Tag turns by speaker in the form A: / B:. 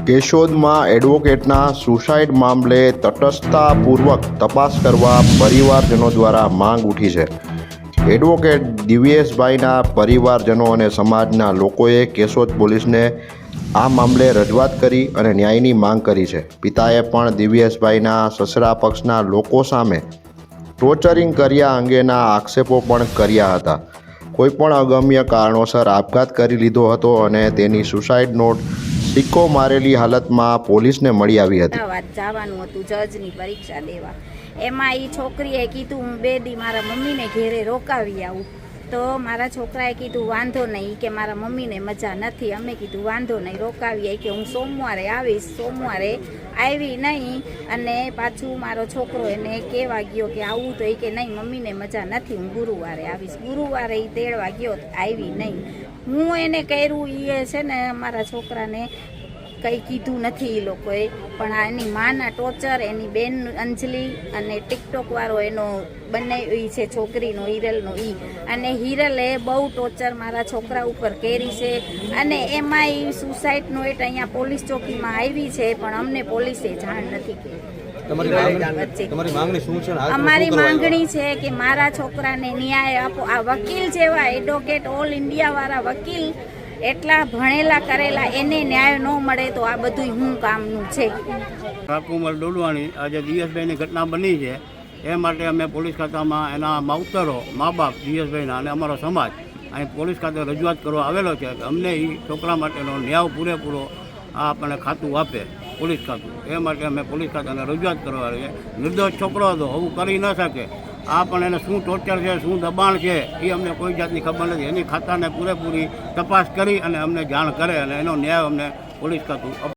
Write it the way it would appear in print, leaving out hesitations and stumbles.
A: કેશોદમાં એડવોકેટના suicide મામલે તટસ્થતાપૂર્વક તપાસ કરવા પરિવારજનો દ્વારા માંગ ઉઠી છે. એડવોકેટ દિવ્યેશભાઈના પરિવારજનો અને સમાજના લોકોએ કેશોદ પોલીસને આ મામલે રજૂઆત કરી અને ન્યાયની માંગ કરી છે. પિતાએ પણ દિવ્યેશભાઈના સસરા પક્ષના લોકો સામે ટોર્ચરિંગ કર્યા અંગેના આક્ષેપો પણ કર્યા હતા. કોઈપણ અગમ્ય કારણોસર આપઘાત કરી લીધો હતો અને તેની સુસાઇડ નોટ સિક્કો મારેલી હાલતમાં પોલીસને મળી આવી હતી.
B: જવાનું હતું જજની પરીક્ષા દેવા. એમાં એ છોકરીએ કીધું હું 2 દી મારા મમ્મીને ઘેરે રોકાવી આવું. તો મારા છોકરાએ કીધું વાંધો નહીં, કે મારા મમ્મીને મજા નથી. અમે કીધું વાંધો નહીં, રોકાવીએ, કે હું સોમવારે આવીશ. સોમવારે આવી નહીં અને પાછું મારો છોકરો એને કહેવા ગયો કે આવું, તો એ કે નહીં મમ્મીને મજા નથી, હું ગુરુવારે આવીશ. ગુરુવારે એ તેડવા ગયો, આવી નહીં. હું એને કર્યું એ છે ને મારા છોકરાને કંઈ કીધું નથી એ લોકોએ, પણ એની માના ટોર્ચર, એની બેન અંજલિ અને ટિકટોકવાળો એનો બંને એ છે છોકરીનો હિરલનો અને હિરલે બહુ ટોર્ચર મારા છોકરા ઉપર કરી છે. અને એમાં એ સુસાઇડ નોટ અહીંયા પોલીસ ચોકીમાં આવી છે, પણ અમને પોલીસે જાણ નથી કરી. અમારી માંગણી છે કે મારા છોકરાને ન્યાય આપો. આ વકીલ જેવા એડવોકેટ ઓલ ઇન્ડિયા વાળા વકીલ એટલા ભણેલા કરેલા, એને ન્યાય ન મળે તો આ બધું શું કામનું છે.
C: કાકુમલ ડોલવાણી, આજે દિવ્યેશભાઈની ઘટના બની છે એ માટે અમે પોલીસ ખાતામાં એના માવતરો, મા બાપ દિવ્યેશભાઈના અને અમારો સમાજ અહીં પોલીસ ખાતે રજૂઆત કરવા આવેલો છે કે અમને એ છોકરા માટેનો ન્યાય પૂરેપૂરો આ આપણને ખાતું આપે, પોલીસ ખાતું. એ માટે અમે પોલીસ ખાતાને રજૂઆત કરવા છે. નિર્દોષ છોકરો હતો, આવું કરી ન શકે. આ પણ એને શું ટોર્ચર છે, શું દબાણ છે એ અમને કોઈ જાતની ખબર નથી. એની ખાતાને પૂરેપૂરી તપાસ કરી અને અમને જાણ કરે અને એનો ન્યાય અમને પોલીસ ખાતું